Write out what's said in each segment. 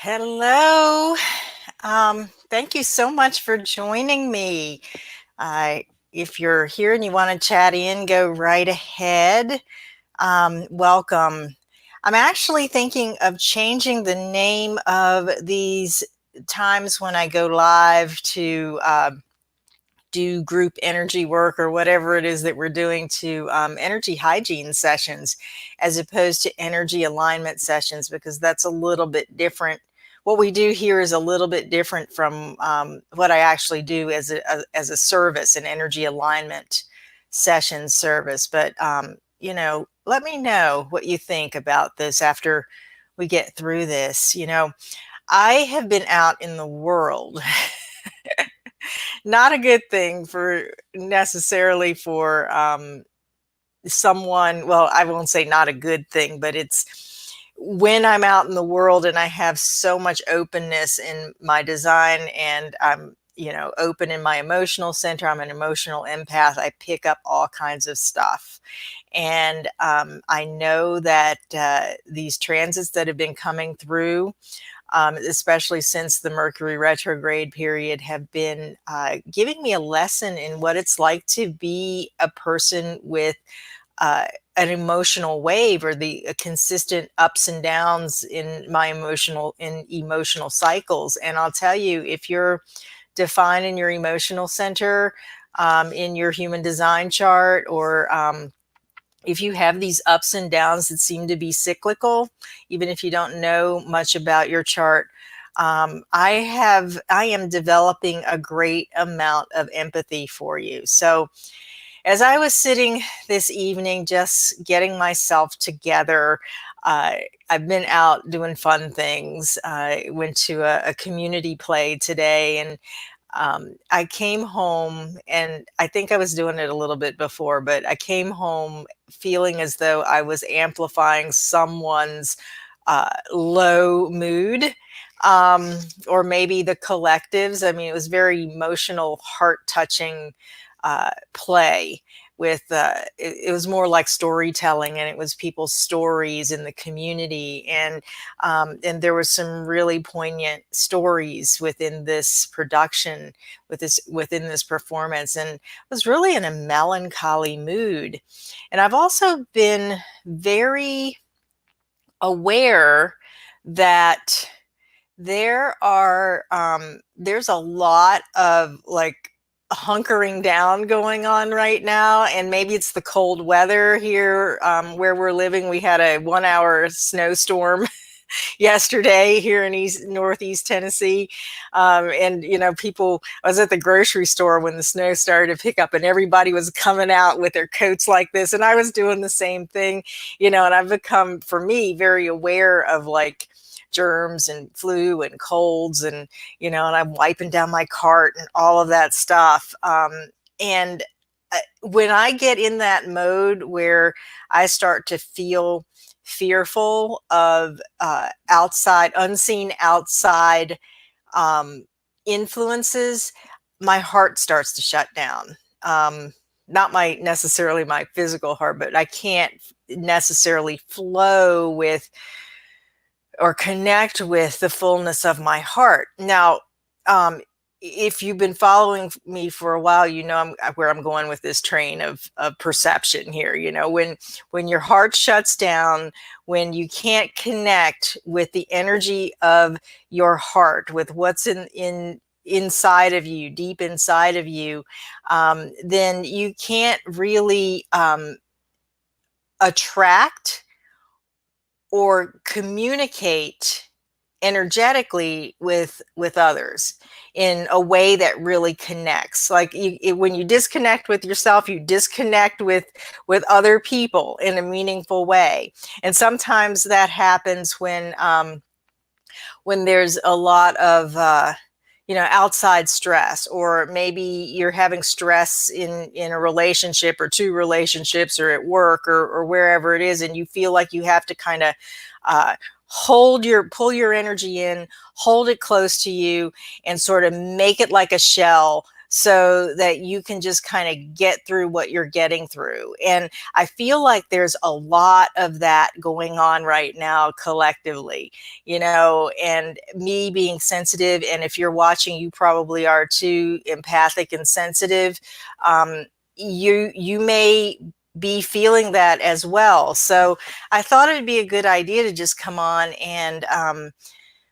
Hello. Thank you so much for joining me. Uh, if you're here and you want to chat in, go right ahead. Welcome. I'm actually thinking of changing the name of these times when I go live to do group energy work or whatever it is that we're doing to energy hygiene sessions as opposed to energy alignment sessions, because that's a little bit different. What we do here is a little bit different from what I actually do as a service, an energy alignment session service. But, let me know what you think about this after we get through this. I have been out in the world. Not a good thing for necessarily for someone. Well, I won't say not a good thing, but it's when I'm out in the world and I have so much openness in my design, and I'm open in my emotional center. I'm an emotional empath. I pick up all kinds of stuff. And I know that these transits that have been coming through, especially since the Mercury retrograde period, have been giving me a lesson in what it's like to be a person with an emotional wave, or the consistent ups and downs in my emotional cycles. And I'll tell you, if you're defined in your emotional center, in your human design chart, or if you have these ups and downs that seem to be cyclical, even if you don't know much about your chart, I am developing a great amount of empathy for you. So as I was sitting this evening, just getting myself together, I've been out doing fun things. I went to a community play today, and I came home, and I think I was doing it a little bit before, but I came home feeling as though I was amplifying someone's low mood, or maybe the collectives. I mean, it was very emotional, heart touching play with it was more like storytelling, and it was people's stories in the community, and there were some really poignant stories within this production, within this performance, and was really in a melancholy mood. And I've also been very aware that there's a lot of like hunkering down going on right now, and maybe it's the cold weather here where we're living. We had a 1 hour snowstorm yesterday here in northeast Tennessee, and people. I was at the grocery store when the snow started to pick up, and everybody was coming out with their coats like this, and I was doing the same thing, and I've become, for me, very aware of like germs and flu and colds, and I'm wiping down my cart and all of that stuff. And when I get in that mode where I start to feel fearful of unseen outside influences, my heart starts to shut down. Not necessarily my physical heart, but I can't necessarily flow with or connect with the fullness of my heart. Now, if you've been following me for a while, where I'm going with this train of perception here. When your heart shuts down, when you can't connect with the energy of your heart, with what's inside of you, deep inside of you, then you can't really attract or communicate energetically with others in a way that really connects. Like when you disconnect with yourself, you disconnect with other people in a meaningful way. And sometimes that happens when there's a lot of outside stress, or maybe you're having stress in a relationship or two relationships, or at work, or wherever it is, and you feel like you have to kind of pull your energy in, hold it close to you, and sort of make it like a shell so that you can just kind of get through what you're getting through. And I feel like there's a lot of that going on right now collectively, and me being sensitive, and if you're watching, you probably are too, empathic and sensitive. You may be feeling that as well. So I thought it'd be a good idea to just come on and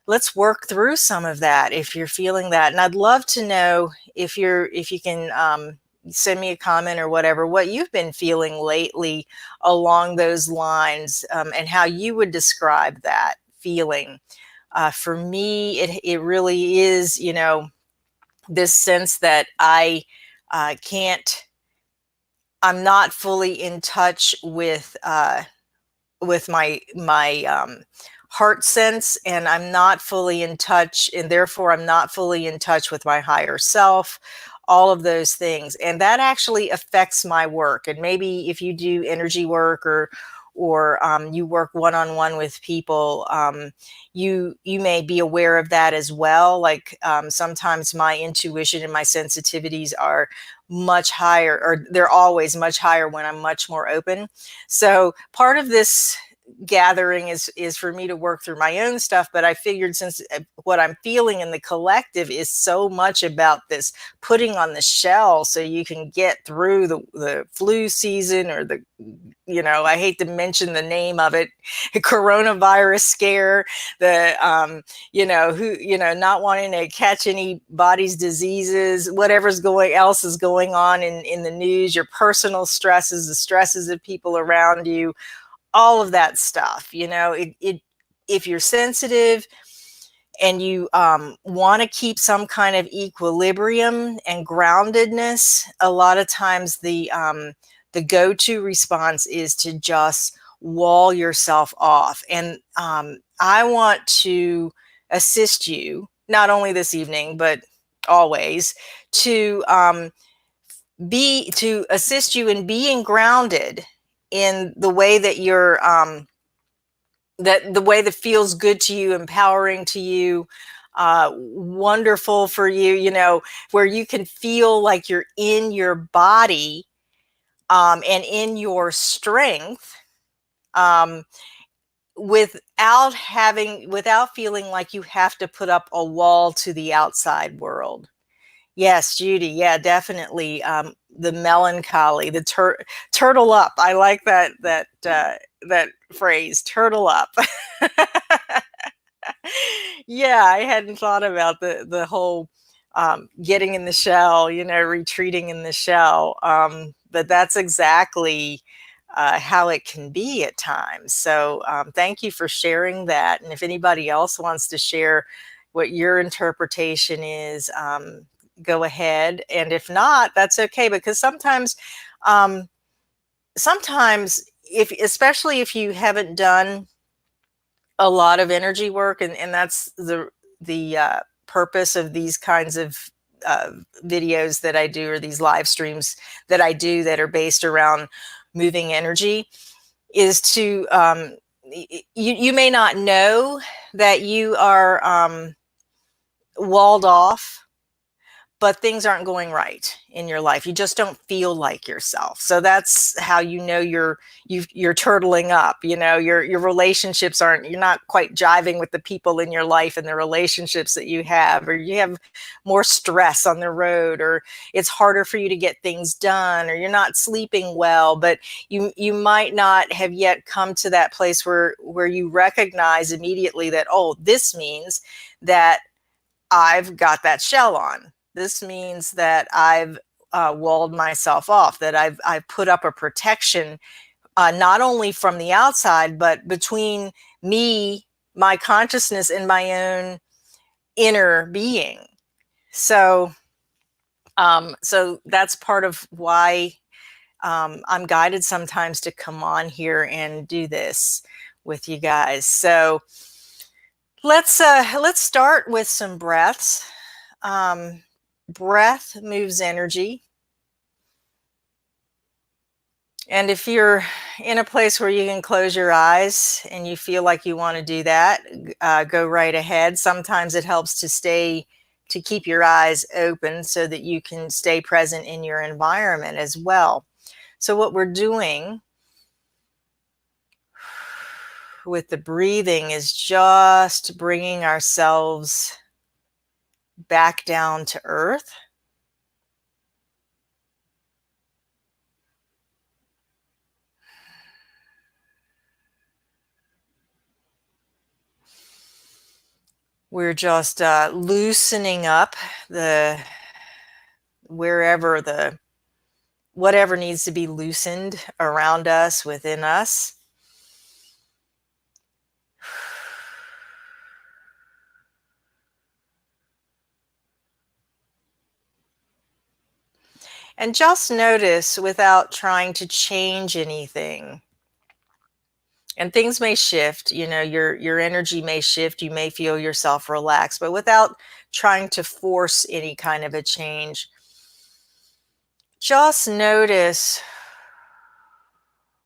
let's work through some of that if you're feeling that. And I'd love to know if you can send me a comment or whatever, what you've been feeling lately along those lines, and how you would describe that feeling. For me, it really is, this sense that I'm not fully in touch with my heart sense, and I'm not fully in touch, and therefore I'm not fully in touch with my higher self, all of those things. And that actually affects my work. And maybe if you do energy work, or you work one-on-one with people, you may be aware of that as well. Like sometimes my intuition and my sensitivities are much higher, or they're always much higher when I'm much more open. So part of this gathering is for me to work through my own stuff, but I figured, since what I'm feeling in the collective is so much about this putting on the shell so you can get through the flu season, or I hate to mention the name of it, coronavirus scare, not wanting to catch anybody's diseases, whatever's else is going on in the news, your personal stresses, the stresses of people around you, all of that stuff. If you're sensitive and you want to keep some kind of equilibrium and groundedness, a lot of times the go-to response is to just wall yourself off. And I want to assist you, not only this evening, but always, to assist you in being grounded in the way that you're the way that feels good to you, empowering to you, wonderful for you, where you can feel like you're in your body, and in your strength, without feeling like you have to put up a wall to the outside world. Yes, Judy. Yeah, definitely. The melancholy, the turtle up. I like that phrase, turtle up. Yeah, I hadn't thought about the whole getting in the shell, retreating in the shell. But that's exactly how it can be at times. So thank you for sharing that. And if anybody else wants to share what your interpretation is, go ahead. And if not, that's okay, because sometimes especially if you haven't done a lot of energy work, and that's the purpose of these kinds of videos that I do, or these live streams that I do that are based around moving energy, is to you may not know that you are walled off, but things aren't going right in your life. You just don't feel like yourself. So that's how you're turtling up. Your relationships you're not quite jiving with the people in your life and the relationships that you have, or you have more stress on the road, or it's harder for you to get things done, or you're not sleeping well. But you might not have yet come to that place where you recognize immediately that, oh, this means that I've got that shell on. This means that I've walled myself off, that I've put up a protection, not only from the outside, but between me, my consciousness, and my own inner being. So that's part of why I'm guided sometimes to come on here and do this with you guys. So let's start with some breaths. Breath moves energy. And if you're in a place where you can close your eyes and you feel like you want to do that, go right ahead. Sometimes it helps to stay to keep your eyes open so that you can stay present in your environment as well. So what we're doing with the breathing is just bringing ourselves back down to earth. We're just loosening up the whatever needs to be loosened around us, within us. And just notice without trying to change anything. And things may shift, your energy may shift, you may feel yourself relax, but without trying to force any kind of a change. Just notice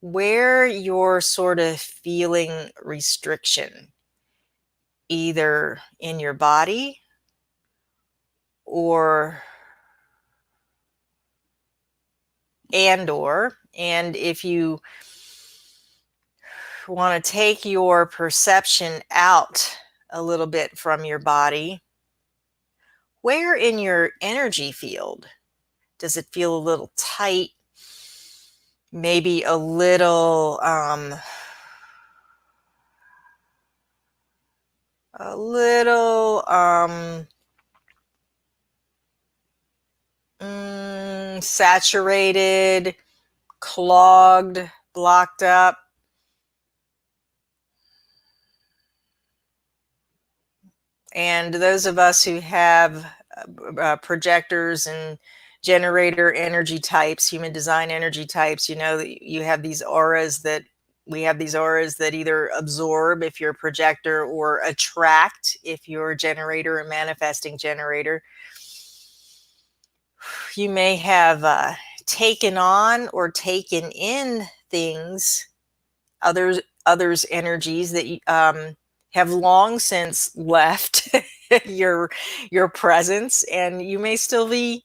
where you're sort of feeling restriction, either in your body or and if you want to take your perception out a little bit from your body, where in your energy field does it feel a little tight? Maybe a little a little saturated, clogged, blocked up. And those of us who have projectors and generator energy types, human design energy types, you know that you have these auras that we have these auras that either absorb if you're a projector or attract if you're a generator, a manifesting generator. You may have taken on or taken in things, others energies that have long since left your presence, and you may still be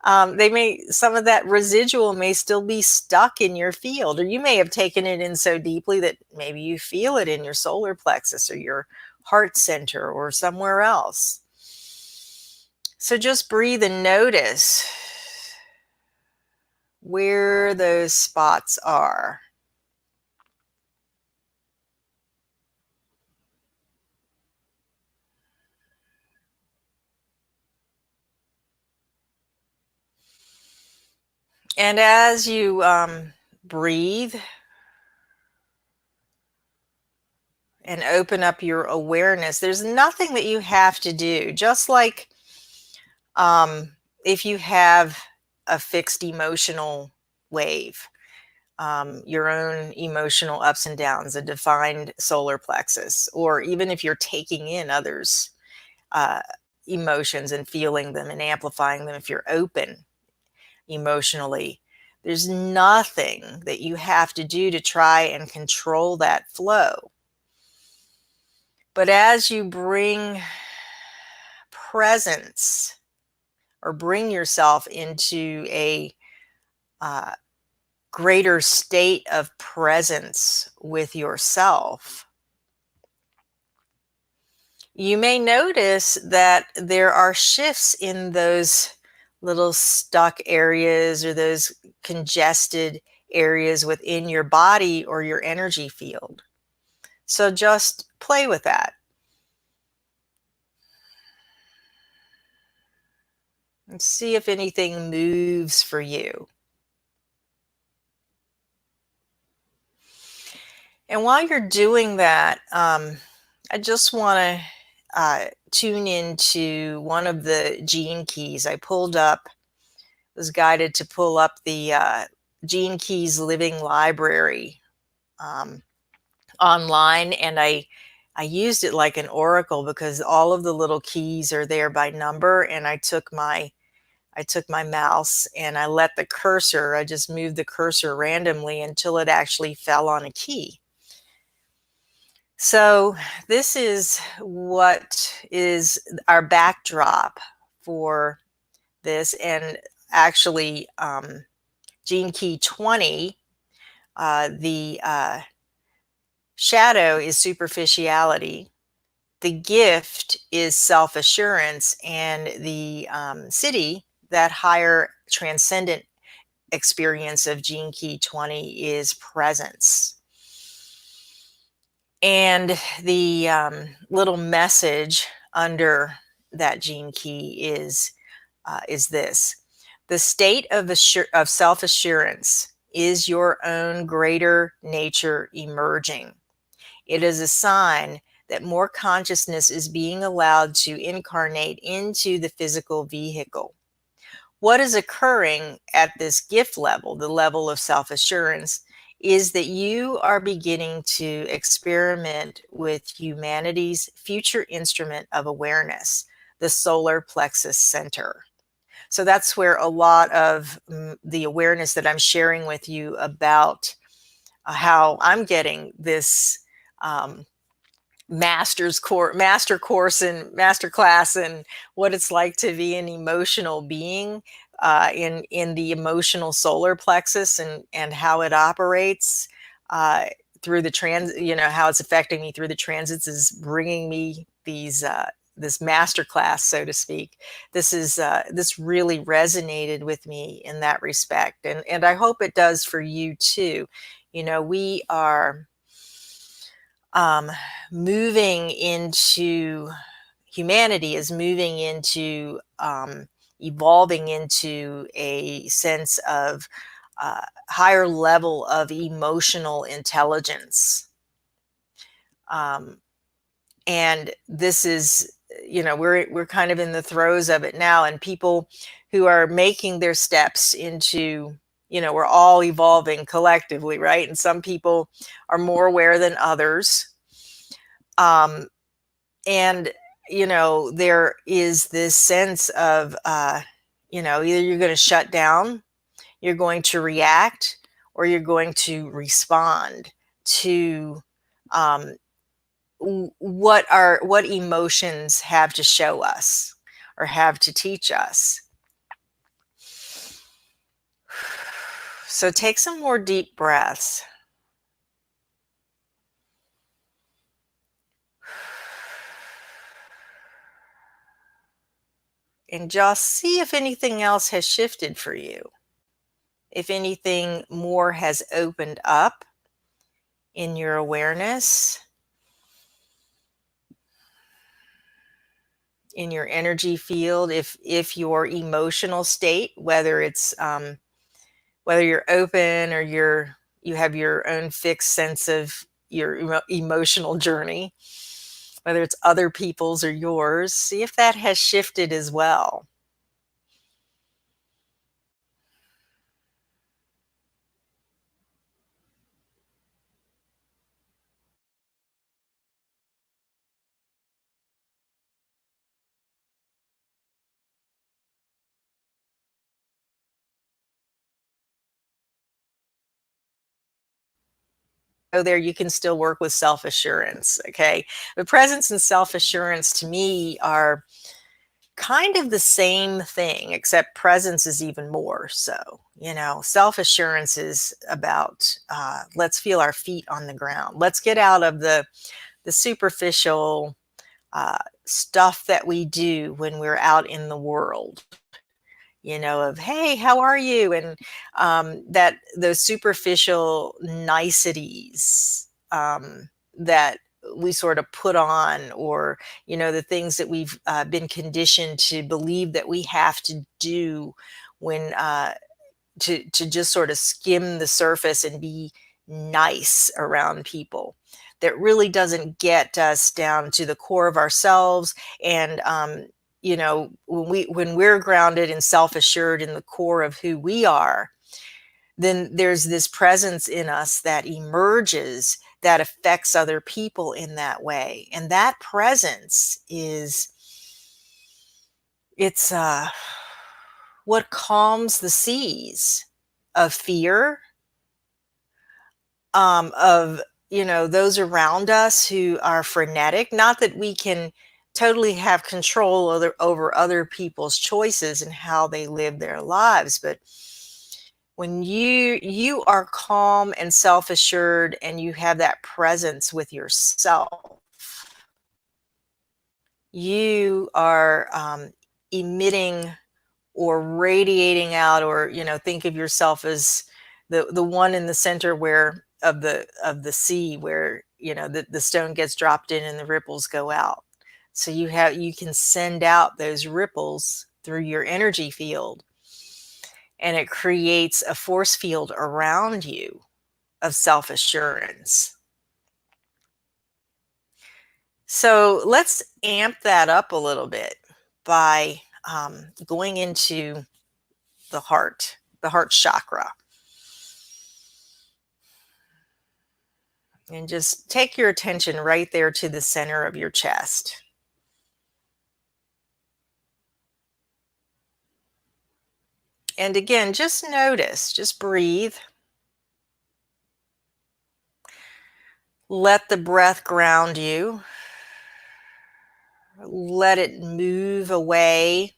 some of that residual may still be stuck in your field, or you may have taken it in so deeply that maybe you feel it in your solar plexus or your heart center or somewhere else. So just breathe and notice where those spots are. And as you breathe and open up your awareness, there's nothing that you have to do. Just like if you have a fixed emotional wave, your own emotional ups and downs, a defined solar plexus, or even if you're taking in others' emotions and feeling them and amplifying them, if you're open emotionally, there's nothing that you have to do to try and control that flow. But as you bring presence or bring yourself into a greater state of presence with yourself, you may notice that there are shifts in those little stuck areas or those congested areas within your body or your energy field. So just play with that. And see if anything moves for you. And while you're doing that, I just want to tune into one of the gene keys. I was guided to pull up the Gene Keys Living Library online, and I used it like an oracle because all of the little keys are there by number, and I took my mouse and I just moved the cursor randomly until it actually fell on a key. So this is what is our backdrop for this. And actually, Gene Key 20, the shadow is superficiality. The gift is self-assurance, and the city, that higher transcendent experience of Gene Key 20, is presence. And the little message under that Gene Key is this: the state of self-assurance is your own greater nature emerging. It is a sign that more consciousness is being allowed to incarnate into the physical vehicle. What is occurring at this gift level, the level of self-assurance, is that you are beginning to experiment with humanity's future instrument of awareness, the solar plexus center. So that's where a lot of the awareness that I'm sharing with you about how I'm getting this master course and master class, and what it's like to be an emotional being in the emotional solar plexus, and how it operates through the how it's affecting me through the transits, is bringing me these this master class, so to speak. This really resonated with me in that respect, and I hope it does for you too. We are moving into humanity is moving into evolving into a sense of higher level of emotional intelligence. And this is, we're kind of in the throes of it now, and people who are making their steps into, we're all evolving collectively, right? And some people are more aware than others. And there is this sense of either you're going to shut down, you're going to react, or you're going to respond to what emotions have to show us or have to teach us. So take some more deep breaths. And just see if anything else has shifted for you. If anything more has opened up in your awareness, in your energy field, if your emotional state, whether it's whether you're open or you have your own fixed sense of your emotional journey, whether it's other people's or yours, see if that has shifted as well. There you can still work with self-assurance. Okay, but presence and self-assurance to me are kind of the same thing, except presence is even more so. Self-assurance is about let's feel our feet on the ground. Let's get out of the superficial stuff that we do when we're out in the world, of, hey, how are you? And that those superficial niceties that we sort of put on, or, the things that we've been conditioned to believe that we have to do when to just sort of skim the surface and be nice around people, that really doesn't get us down to the core of ourselves. And when we're grounded and self-assured in the core of who we are, then there's this presence in us that emerges that affects other people in that way. And that presence it's what calms the seas of fear, of those around us who are frenetic. Not that we can totally have control over other people's choices and how they live their lives. But when you are calm and self-assured and you have that presence with yourself, you are emitting or radiating out, or think of yourself as the one in the center where of the sea, where the stone gets dropped in and the ripples go out. So you can send out those ripples through your energy field, and it creates a force field around you of self-assurance. So let's amp that up a little bit by going into the heart chakra. And just take your attention right there to the center of your chest. And again, just notice, just breathe. Let the breath ground you. Let it move away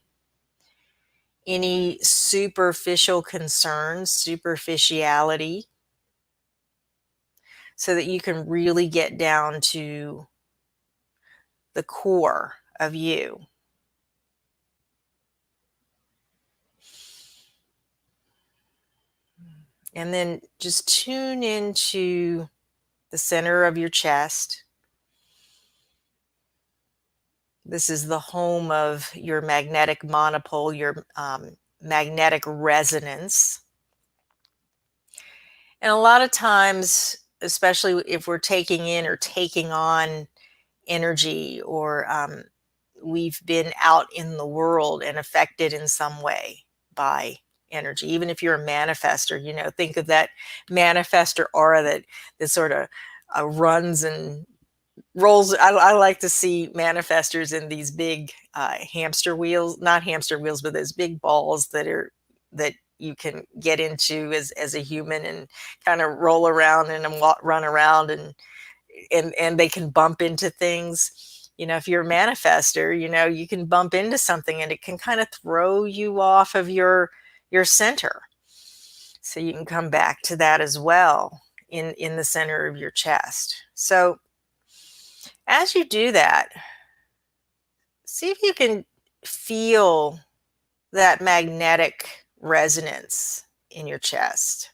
any superficial concerns, superficiality, so that you can really get down to the core of you. And then just tune into the center of your chest. This is the home of your magnetic monopole, your magnetic resonance. And a lot of times, especially if we're taking in or taking on energy, or we've been out in the world and affected in some way by energy, even if you're a manifester, think of that manifester aura that sort of runs and rolls. I like to see manifestors in these big hamster wheels, not hamster wheels, but those big balls that you can get into as a human and kind of roll around and run around, and they can bump into things. If you're a manifester, you can bump into something and it can kind of throw you off of your center. So you can come back to that as well in the center of your chest. So as you do that, see if you can feel that magnetic resonance in your chest.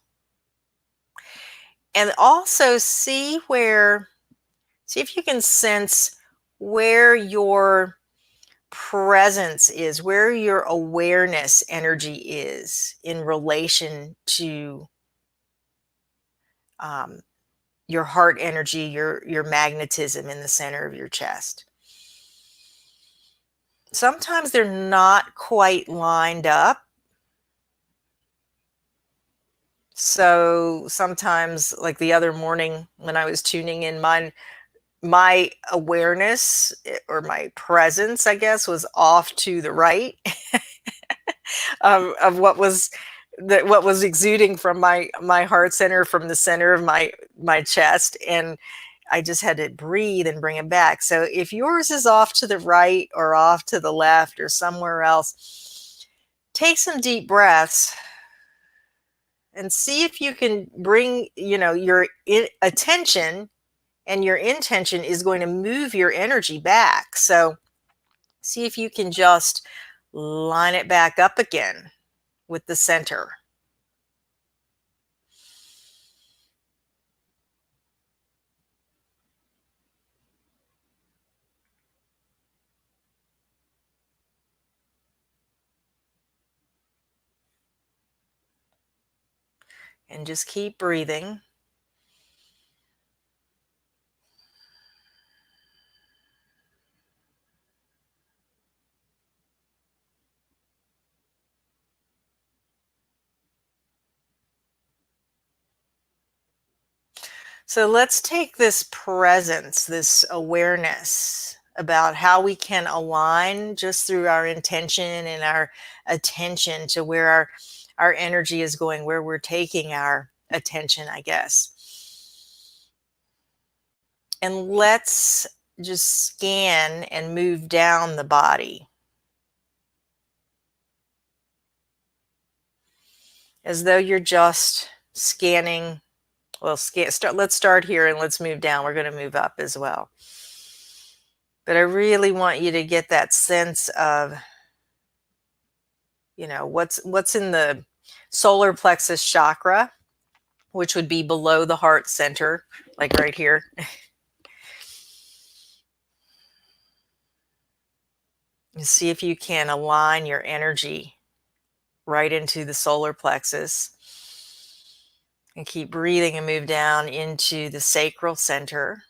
And also see if you can sense where your presence is, where your awareness energy is in relation to your heart energy, your magnetism in the center of your chest. Sometimes they're not quite lined up. So sometimes, like the other morning when I was tuning in, my awareness, or my presence, I guess, was off to the right of what was exuding from my heart center, from the center of my chest, and I just had to breathe and bring it back. So if yours is off to the right or off to the left or somewhere else, take some deep breaths and see if you can bring, your attention, and your intention is going to move your energy back. So see if you can just line it back up again with the center. And just keep breathing. So let's take this presence, this awareness about how we can align just through our intention and our attention to where our energy is going, where we're taking our attention, I guess. And let's just scan and move down the body as though you're just scanning. Well, let's start here and let's move down. We're going to move up as well. But I really want you to get that sense of, what's in the solar plexus chakra, which would be below the heart center, like right here. And see if you can align your energy right into the solar plexus. And keep breathing and move down into the sacral center.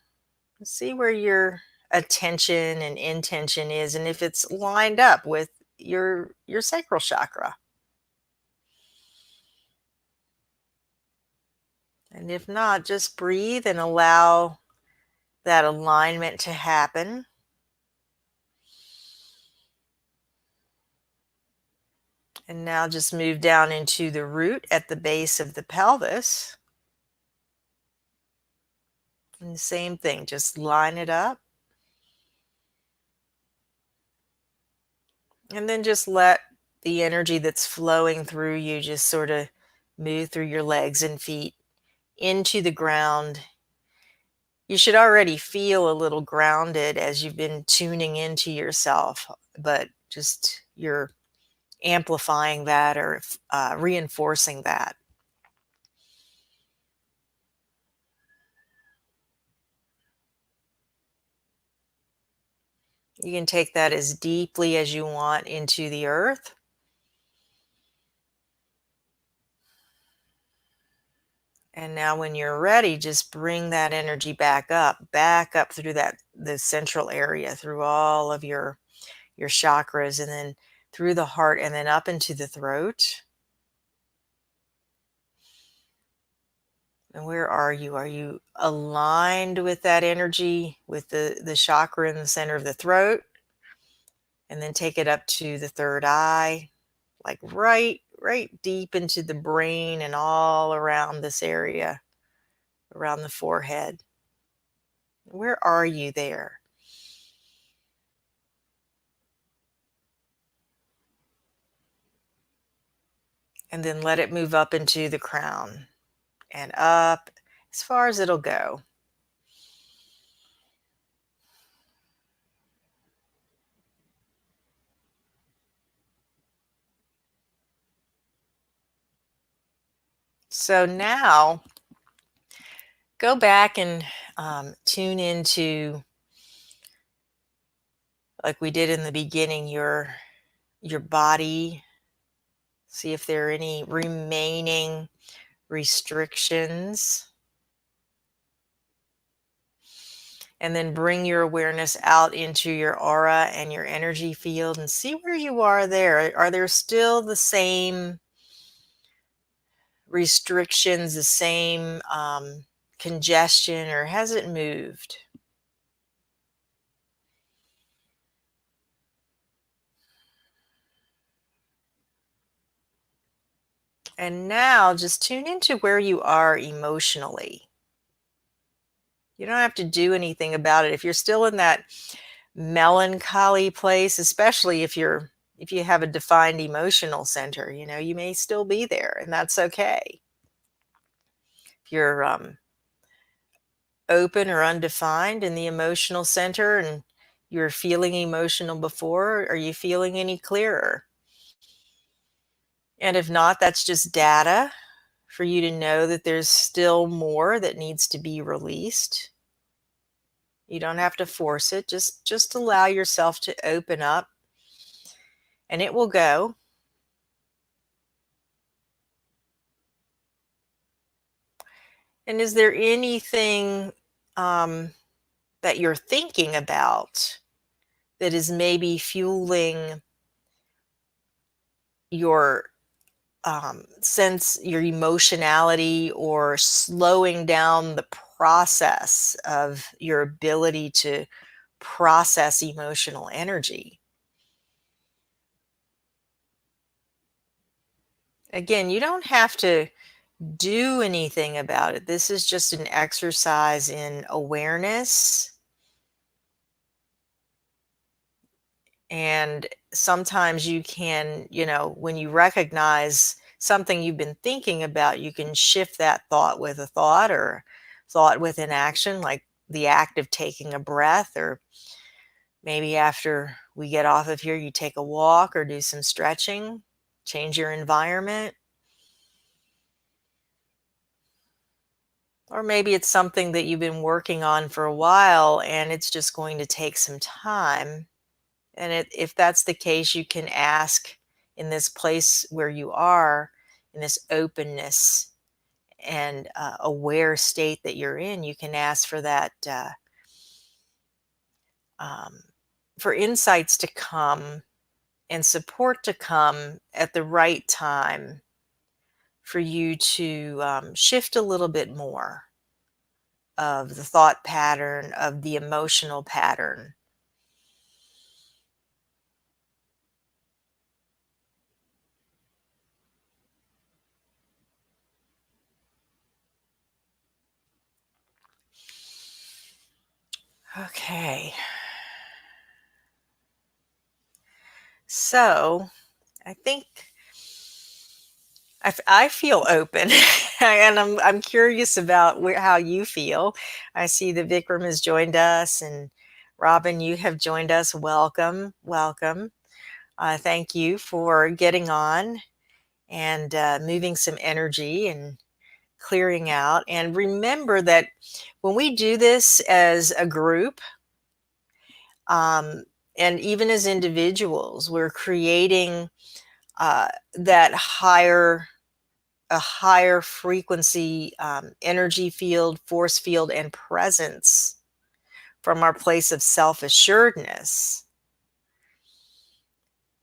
See where your attention and intention is, and if it's lined up with your sacral chakra. And if not, just breathe and allow that alignment to happen. And now just move down into the root at the base of the pelvis. And the same thing, just line it up. And then just let the energy that's flowing through you just sort of move through your legs and feet into the ground. You should already feel a little grounded as you've been tuning into yourself, but just you're amplifying that or reinforcing that. You can take that as deeply as you want into the earth. And now when you're ready, just bring that energy back up through the central area, through all of your chakras, and then through the heart, and then up into the throat. And where are you? Are you aligned with that energy, with the chakra in the center of the throat? And then take it up to the third eye, like right deep into the brain and all around this area, around the forehead. Where are you there? And then let it move up into the crown and up as far as it'll go. So now go back and tune into, like we did in the beginning, your body. See if there are any remaining restrictions. And then bring your awareness out into your aura and your energy field and see where you are there. Are there still the same restrictions, the same congestion, or has it moved? And now just tune into where you are emotionally. You don't have to do anything about it. If you're still in that melancholy place, especially if you have a defined emotional center, you may still be there, and that's okay. If you're open or undefined in the emotional center and you were feeling emotional before, are you feeling any clearer? And if not, that's just data for you to know that there's still more that needs to be released. You don't have to force it. Just allow yourself to open up and it will go. And is there anything that you're thinking about that is maybe fueling your sense, your emotionality, or slowing down the process of your ability to process emotional energy? Again, you don't have to do anything about it. This is just an exercise in awareness And sometimes you can, when you recognize something you've been thinking about, you can shift that thought with a thought, or thought with an action, like the act of taking a breath, or maybe after we get off of here, you take a walk or do some stretching, change your environment. Or maybe it's something that you've been working on for a while and it's just going to take some time. And if that's the case, you can ask, in this place where you are, in this openness and aware state that you're in, you can ask for that, um, for insights to come and support to come at the right time for you to shift a little bit more of the thought pattern, of the emotional pattern. Okay. So I think I feel open, and I'm curious about how you feel. I see that Vikram has joined us, and Robin, you have joined us. Welcome, welcome. Thank you for getting on and moving some energy and clearing out. And remember that when we do this as a group, um, and even as individuals, we're creating that a higher frequency energy field, force field, and presence from our place of self assuredness,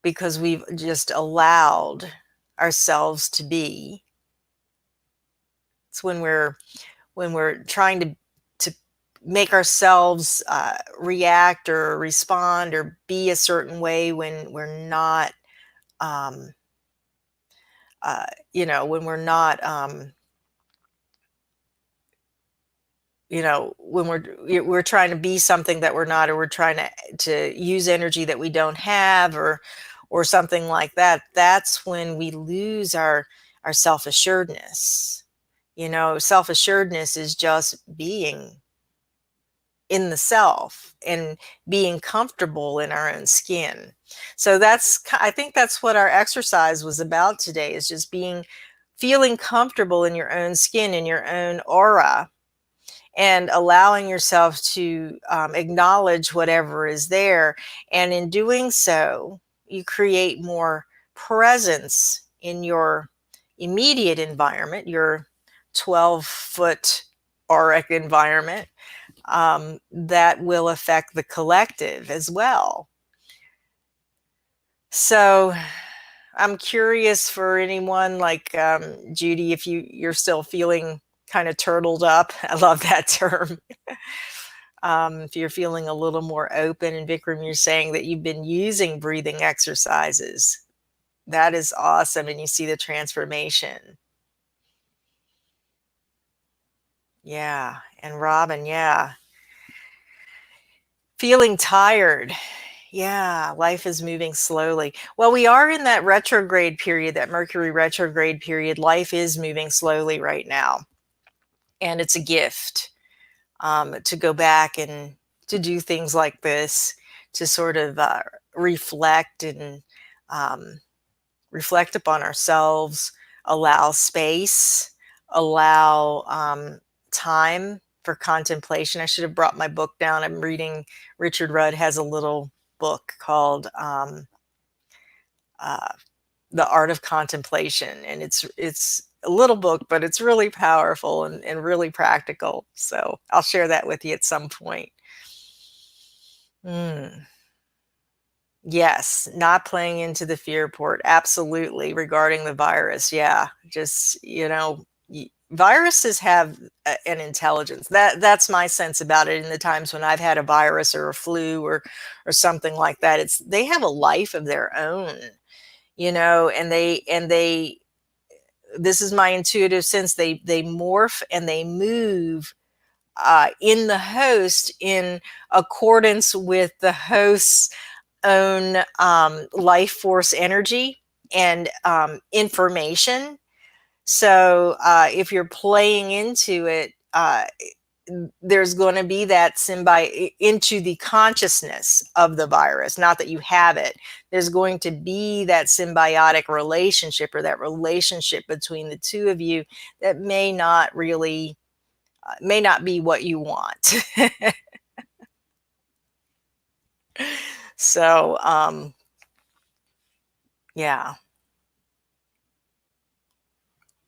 because we've just allowed ourselves to be. It's when we're trying to make ourselves react or respond or be a certain way, when we're not, um, when we're not. When we're trying to be something that we're not, or we're trying to use energy that we don't have, or something like that. That's when we lose our self-assuredness. Self-assuredness is just being in the self and being comfortable in our own skin. So I think that's what our exercise was about today, is just feeling comfortable in your own skin, in your own aura, and allowing yourself to acknowledge whatever is there. And in doing so, you create more presence in your immediate environment, your 12-foot auric environment, that will affect the collective as well. So I'm curious for anyone like Judy, if you're still feeling kind of turtled up. I love that term. If you're feeling a little more open, and Vikram, you're saying that you've been using breathing exercises. That is awesome. And you see the transformation. Yeah. And Robin, yeah. Feeling tired. Yeah, life is moving slowly. Well, we are in that retrograde period, that Mercury retrograde period. Life is moving slowly right now. And it's a gift to go back and to do things like this, to sort of reflect and reflect upon ourselves, allow space, allow time for contemplation. I should have brought my book down. I'm reading, Richard Rudd has a little book called uh, The Art of Contemplation. And it's a little book, but it's really powerful and really practical. So I'll share that with you at some point. Mm. Yes, not playing into the fear port. Absolutely. Regarding the virus. Yeah. Just, viruses have an intelligence. That's my sense about it. In the times when I've had a virus or a flu or something like that, they have a life of their own, and they this is my intuitive sense. They morph and they move in the host in accordance with the host's own life force energy and information. So if you're playing into it, there's going to be that symbiote into the consciousness of the virus, not that you have it. There's going to be that symbiotic relationship, or that relationship between the two of you, that may not really, may not be what you want. So yeah.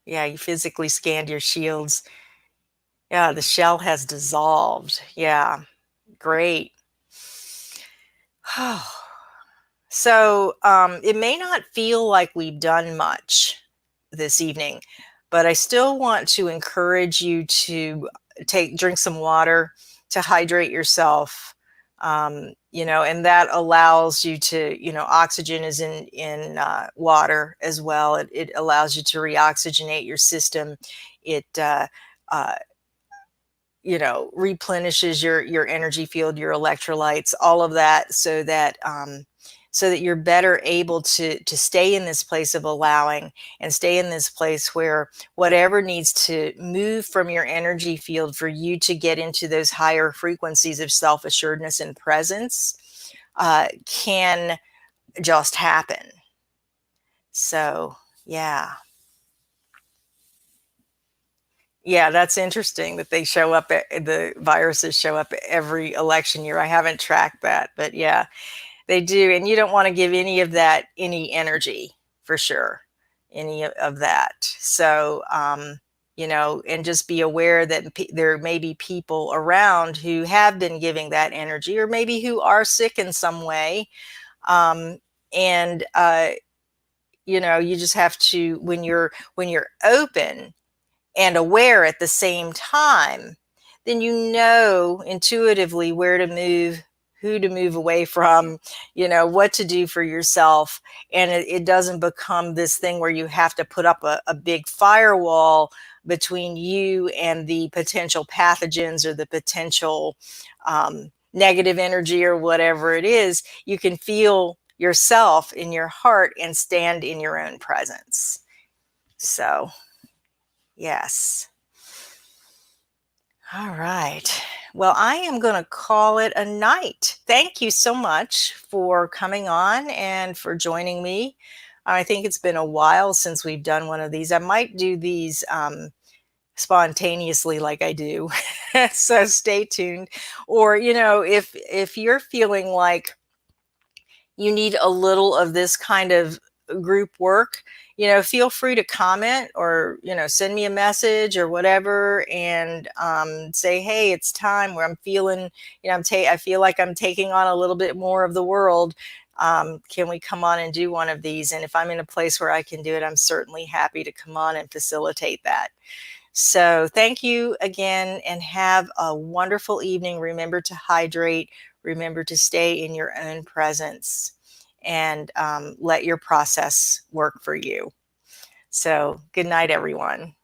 Yeah, you physically scanned your shields. Yeah, the shell has dissolved. Yeah, great. So it may not feel like we've done much this evening, but I still want to encourage you to drink some water to hydrate yourself. And that allows you to, oxygen is in water as well. It allows you to reoxygenate your system. It uh, replenishes your energy field, your electrolytes, all of that, so that you're better able to stay in this place of allowing, and stay in this place where whatever needs to move from your energy field for you to get into those higher frequencies of self-assuredness and presence can just happen. So yeah. Yeah, that's interesting that they show up the viruses show up every election year. I haven't tracked that, but yeah, they do. And you don't want to give any of that any energy, for sure. Any of that. So, and just be aware that there may be people around who have been giving that energy, or maybe who are sick in some way. And you just have to, when you're open and aware at the same time, then you know intuitively where to move, who to move away from, what to do for yourself. And it doesn't become this thing where you have to put up a big firewall between you and the potential pathogens, or the potential negative energy, or whatever it is. You can feel yourself in your heart and stand in your own presence. So, yes. All right. Well, I am going to call it a night. Thank you so much for coming on and for joining me. I think it's been a while since we've done one of these. I might do these spontaneously like I do. So stay tuned. Or, if you're feeling like you need a little of this kind of group work, feel free to comment, or, send me a message or whatever, and say, hey, it's time, where I'm feeling, I feel like I'm taking on a little bit more of the world. Can we come on and do one of these? And if I'm in a place where I can do it, I'm certainly happy to come on and facilitate that. So thank you again, and have a wonderful evening. Remember to hydrate. Remember to stay in your own presence, and let your process work for you. So good night, everyone.